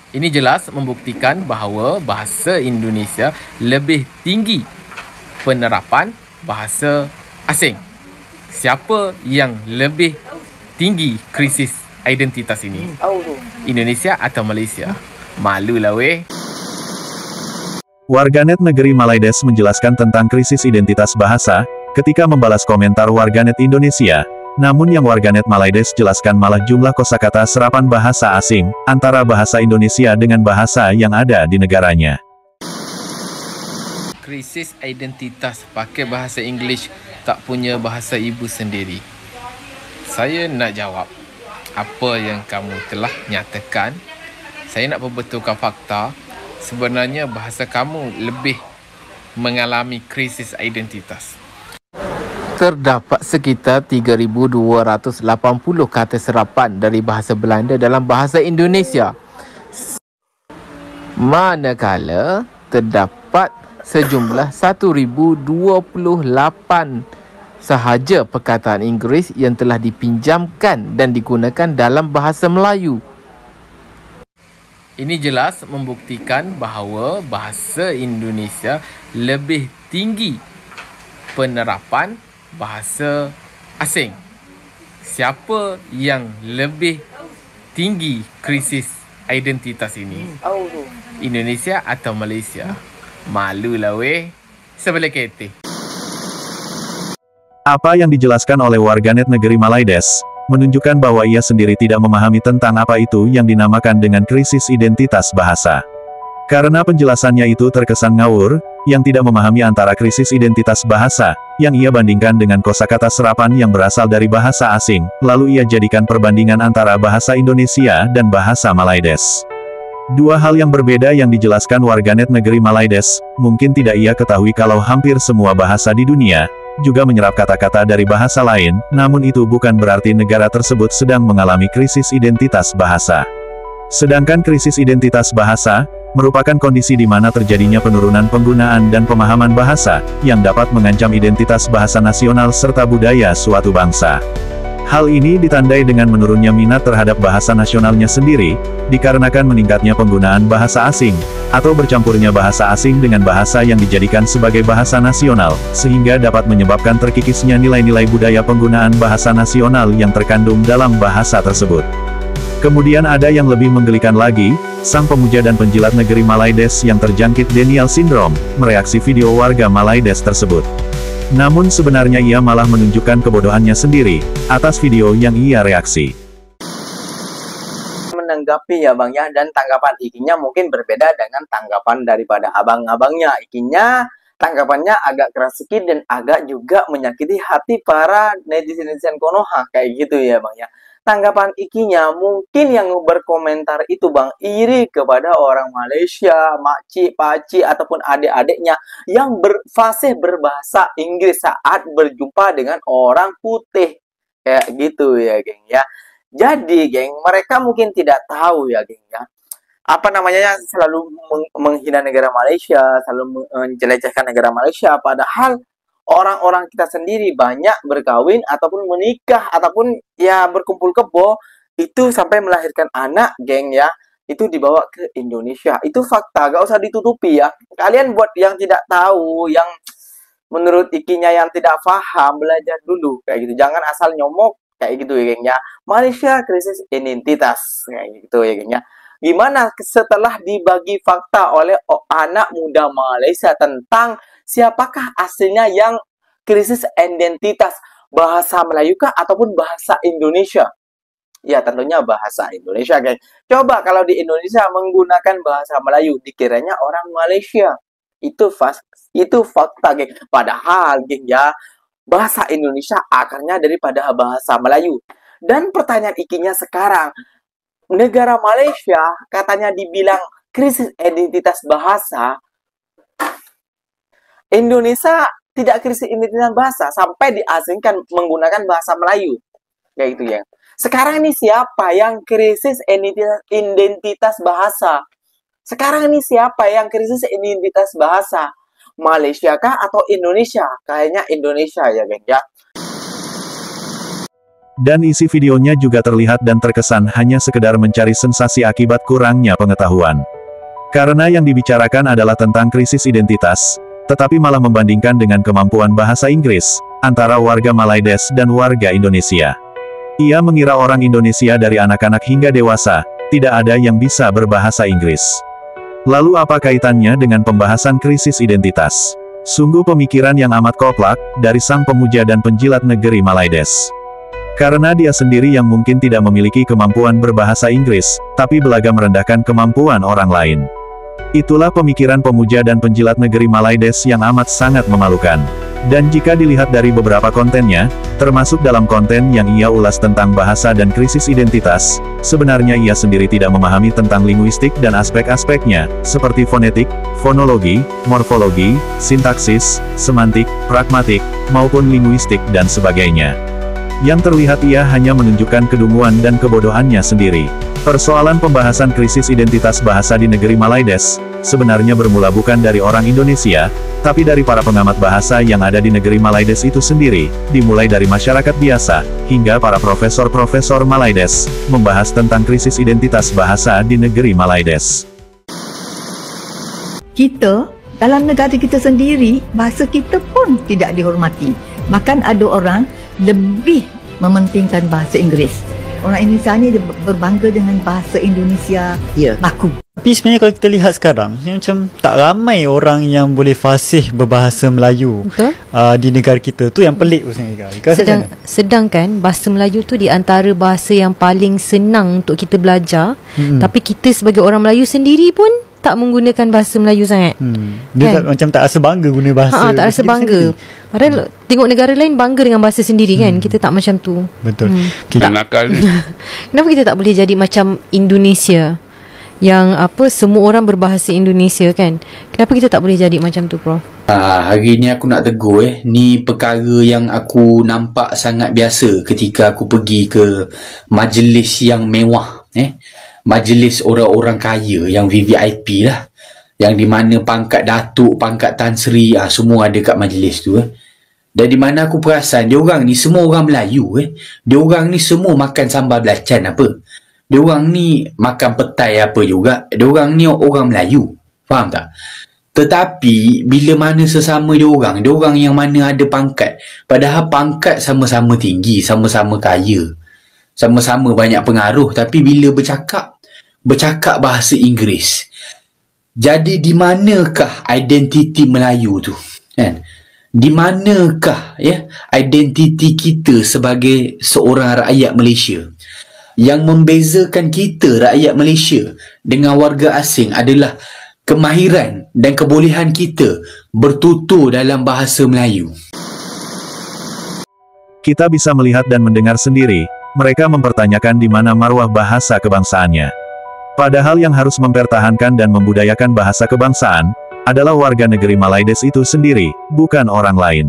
Ini jelas membuktikan bahawa bahasa Indonesia lebih tinggi penerapan bahasa asing. Siapa yang lebih tinggi krisis identitas ini? Indonesia atau Malaysia? Malulah weh. Warganet negeri Malaides menjelaskan tentang krisis identitas bahasa, ketika membalas komentar warganet Indonesia. Namun yang warganet Malaides jelaskan malah jumlah kosakata serapan bahasa asing, antara bahasa Indonesia dengan bahasa yang ada di negaranya. Krisis identitas pakai bahasa Inggeris, tak punya bahasa ibu sendiri. Saya nak jawab apa yang kamu telah nyatakan. Saya nak perbetulkan fakta. Sebenarnya bahasa kamu lebih mengalami krisis identitas. Terdapat sekitar 3,280 kata serapan dari bahasa Belanda dalam bahasa Indonesia. Manakala terdapat sejumlah 1,028 sahaja perkataan Inggeris yang telah dipinjamkan dan digunakan dalam bahasa Melayu. Ini jelas membuktikan bahawa bahasa Indonesia lebih tinggi penerapan bahasa asing. Siapa yang lebih tinggi krisis identitas ini? Indonesia atau Malaysia? Malulah weh. Sebelah kereta. Apa yang dijelaskan oleh warganet negeri Malaides, menunjukkan bahwa ia sendiri tidak memahami tentang apa itu yang dinamakan dengan krisis identitas bahasa. Karena penjelasannya itu terkesan ngawur, yang tidak memahami antara krisis identitas bahasa, yang ia bandingkan dengan kosakata serapan yang berasal dari bahasa asing, lalu ia jadikan perbandingan antara bahasa Indonesia dan bahasa Malaides. Dua hal yang berbeda yang dijelaskan warganet negeri Malaides, mungkin tidak ia ketahui kalau hampir semua bahasa di dunia, juga menyerap kata-kata dari bahasa lain, namun itu bukan berarti negara tersebut sedang mengalami krisis identitas bahasa. Sedangkan krisis identitas bahasa, merupakan kondisi di mana terjadinya penurunan penggunaan dan pemahaman bahasa, yang dapat mengancam identitas bahasa nasional serta budaya suatu bangsa. Hal ini ditandai dengan menurunnya minat terhadap bahasa nasionalnya sendiri, dikarenakan meningkatnya penggunaan bahasa asing, atau bercampurnya bahasa asing dengan bahasa yang dijadikan sebagai bahasa nasional, sehingga dapat menyebabkan terkikisnya nilai-nilai budaya penggunaan bahasa nasional yang terkandung dalam bahasa tersebut. Kemudian ada yang lebih menggelikan lagi, sang pemuja dan penjilat negeri Malaides yang terjangkit Denial Syndrome, mereaksi video warga Malaides tersebut. Namun sebenarnya ia malah menunjukkan kebodohannya sendiri, atas video yang ia reaksi. Menanggapi ya bang ya, dan tanggapan Ikinya mungkin berbeda dengan tanggapan daripada abang-abangnya. Ikinya tanggapannya agak keras sedikit dan agak juga menyakiti hati para netizen-netizen Konoha, kayak gitu ya bang ya. Tanggapan Ikinya mungkin yang berkomentar itu bang iri kepada orang Malaysia, makcik, pakcik ataupun adik-adiknya yang berfasih berbahasa Inggris saat berjumpa dengan orang putih, kayak gitu ya geng ya. Jadi geng, mereka mungkin tidak tahu ya geng ya, apa namanya, selalu menghina negara Malaysia, selalu menjelajahkan negara Malaysia, padahal orang-orang kita sendiri banyak berkawin ataupun menikah ataupun ya berkumpul kebo itu sampai melahirkan anak geng ya, itu dibawa ke Indonesia. Itu fakta, gak usah ditutupi ya. Kalian buat yang tidak tahu, yang menurut Ikinya yang tidak paham, belajar dulu kayak gitu, jangan asal nyomok kayak gitu ya geng ya. Malaysia krisis identitas kayak gitu ya geng ya. Gimana setelah dibagi fakta oleh anak muda Malaysia tentang siapakah aslinya yang krisis identitas, bahasa Melayu kah ataupun bahasa Indonesia? Ya tentunya bahasa Indonesia geng. Coba kalau di Indonesia menggunakan bahasa Melayu, dikiranya orang Malaysia. Itu fakta geng. Padahal geng ya, bahasa Indonesia akarnya daripada bahasa Melayu. Dan pertanyaan Ikinya sekarang, negara Malaysia katanya dibilang krisis identitas bahasa, Indonesia tidak krisis identitas bahasa sampai diasingkan menggunakan bahasa Melayu kayak gitu ya. Sekarang ini siapa yang krisis identitas bahasa? Sekarang ini siapa yang krisis identitas bahasa? Malaysia kah atau Indonesia? Kayaknya Indonesia ya geng ya. Dan isi videonya juga terlihat dan terkesan hanya sekedar mencari sensasi akibat kurangnya pengetahuan. Karena yang dibicarakan adalah tentang krisis identitas, tetapi malah membandingkan dengan kemampuan bahasa Inggris, antara warga Malaides dan warga Indonesia. Ia mengira orang Indonesia dari anak-anak hingga dewasa, tidak ada yang bisa berbahasa Inggris. Lalu apa kaitannya dengan pembahasan krisis identitas? Sungguh pemikiran yang amat koplak, dari sang pemuja dan penjilat negeri Malaides. Karena dia sendiri yang mungkin tidak memiliki kemampuan berbahasa Inggris, tapi belaga merendahkan kemampuan orang lain. Itulah pemikiran pemuja dan penjilat negeri Malaides yang amat sangat memalukan. Dan jika dilihat dari beberapa kontennya, termasuk dalam konten yang ia ulas tentang bahasa dan krisis identitas, sebenarnya ia sendiri tidak memahami tentang linguistik dan aspek-aspeknya, seperti fonetik, fonologi, morfologi, sintaksis, semantik, pragmatik, maupun linguistik dan sebagainya. Yang terlihat ia hanya menunjukkan kedunguan dan kebodohannya sendiri. Persoalan pembahasan krisis identitas bahasa di negeri Malaides, sebenarnya bermula bukan dari orang Indonesia, tapi dari para pengamat bahasa yang ada di negeri Malaides itu sendiri, dimulai dari masyarakat biasa, hingga para profesor-profesor Malaides, membahas tentang krisis identitas bahasa di negeri Malaides. Kita, dalam negara kita sendiri, bahasa kita pun tidak dihormati. Bahkan ada orang lebih mementingkan bahasa Inggeris. Orang Indonesia ni berbangga dengan bahasa Indonesia baku. Tapi sebenarnya kalau kita lihat sekarang, macam tak ramai orang yang boleh fasih berbahasa Melayu di negara kita. Tu yang pelik sebenarnya. Sedangkan bahasa Melayu tu di antara bahasa yang paling senang untuk kita belajar. Tapi kita sebagai orang Melayu sendiri pun tak menggunakan bahasa Melayu sangat. Dia kan? macam tak rasa bangga guna bahasa. Tak rasa bangga. Padahal tengok negara lain bangga dengan bahasa sendiri kan. Kita tak macam tu. Betul. Nakal ni. Kenapa kita tak boleh jadi macam Indonesia? Yang semua orang berbahasa Indonesia kan. Kenapa kita tak boleh jadi macam tu, Prof? Hari ni aku nak tegur ni perkara yang aku nampak sangat biasa ketika aku pergi ke majlis yang mewah, majlis orang-orang kaya yang VVIP lah, yang di mana pangkat datuk, pangkat Tan Sri, semua ada kat majlis tu. Dan di mana aku perasan diorang ni semua orang Melayu. Diorang ni semua makan sambal belacan apa. Diorang ni makan petai apa juga. Diorang ni orang Melayu. Faham tak? Tetapi bila mana sesama diorang yang mana ada pangkat, padahal pangkat sama-sama tinggi, sama-sama kaya, sama-sama banyak pengaruh, tapi bila bercakap bahasa Inggeris, jadi di manakah identiti Melayu tu, kan? Di manakah identiti kita sebagai seorang rakyat Malaysia? Yang membezakan kita rakyat Malaysia dengan warga asing adalah kemahiran dan kebolehan kita bertutur dalam bahasa Melayu. Kita bisa melihat dan mendengar sendiri, mereka mempertanyakan di mana marwah bahasa kebangsaannya. Padahal yang harus mempertahankan dan membudayakan bahasa kebangsaan adalah warga negeri Malaides itu sendiri, bukan orang lain.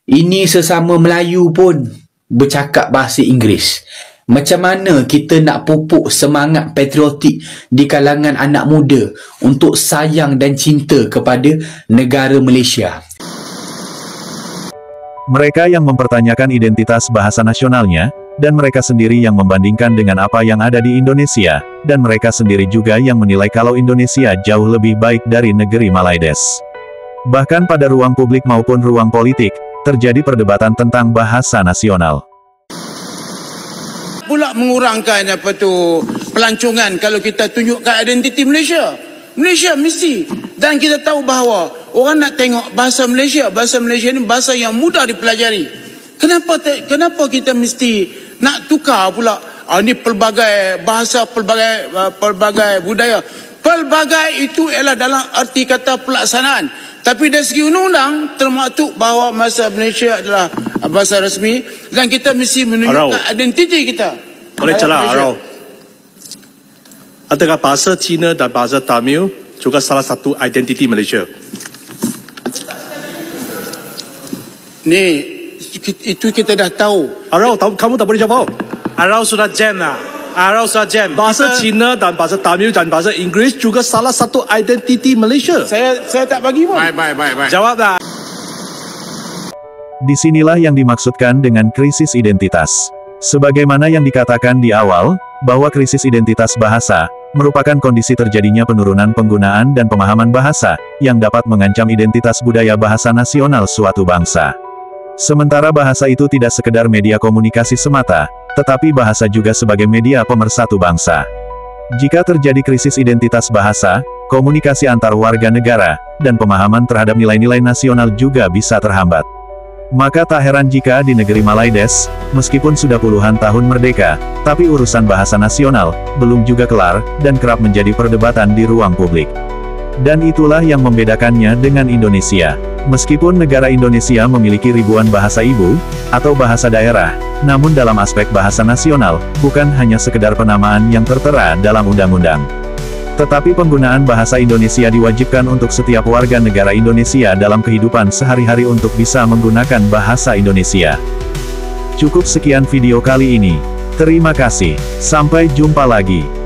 Ini sesama Melayu pun bercakap bahasa Inggeris. Macam mana kita nak pupuk semangat patriotik di kalangan anak muda untuk sayang dan cinta kepada negara Malaysia? Mereka yang mempertanyakan identitas bahasa nasionalnya, dan mereka sendiri yang membandingkan dengan apa yang ada di Indonesia, dan mereka sendiri juga yang menilai kalau Indonesia jauh lebih baik dari negeri Malaides. Bahkan pada ruang publik maupun ruang politik, terjadi perdebatan tentang bahasa nasional. Pula mengurangkan pelancongan kalau kita tunjukkan identiti Malaysia. Malaysia mesti. Dan kita tahu bahawa orang nak tengok bahasa Malaysia ni bahasa yang mudah dipelajari. Kenapa kita mesti nak tukar pula? Ini pelbagai bahasa, pelbagai budaya. Pelbagai itu ialah dalam arti kata pelaksanaan. Tapi dari segi undang-undang termaktub bahawa bahasa Malaysia adalah bahasa rasmi dan kita mesti menunjukkan identiti kita. Boleh celah, Arau. Antara bahasa Cina dan bahasa Tamil juga salah satu identiti Malaysia. Ni, itu kita dah tahu. Arau, kamu tak boleh jawab. Arau sudah jam lah. Bahasa Cina dan bahasa Tamil dan bahasa Inggeris juga salah satu identiti Malaysia. Saya tak bagi pun. Baik. Jawablah. Disinilah yang dimaksudkan dengan krisis identitas. Sebagaimana yang dikatakan di awal, bahwa krisis identitas bahasa merupakan kondisi terjadinya penurunan penggunaan dan pemahaman bahasa yang dapat mengancam identitas budaya bahasa nasional suatu bangsa. Sementara bahasa itu tidak sekedar media komunikasi semata, tetapi bahasa juga sebagai media pemersatu bangsa. Jika terjadi krisis identitas bahasa, komunikasi antar warga negara dan pemahaman terhadap nilai-nilai nasional juga bisa terhambat. Maka tak heran jika di negeri Malaides, meskipun sudah puluhan tahun merdeka, tapi urusan bahasa nasional belum juga kelar dan kerap menjadi perdebatan di ruang publik. Dan itulah yang membedakannya dengan Indonesia. Meskipun negara Indonesia memiliki ribuan bahasa ibu atau bahasa daerah, namun dalam aspek bahasa nasional bukan hanya sekedar penamaan yang tertera dalam undang-undang. Tetapi penggunaan bahasa Indonesia diwajibkan untuk setiap warga negara Indonesia dalam kehidupan sehari-hari untuk bisa menggunakan bahasa Indonesia. Cukup sekian video kali ini. Terima kasih. Sampai jumpa lagi.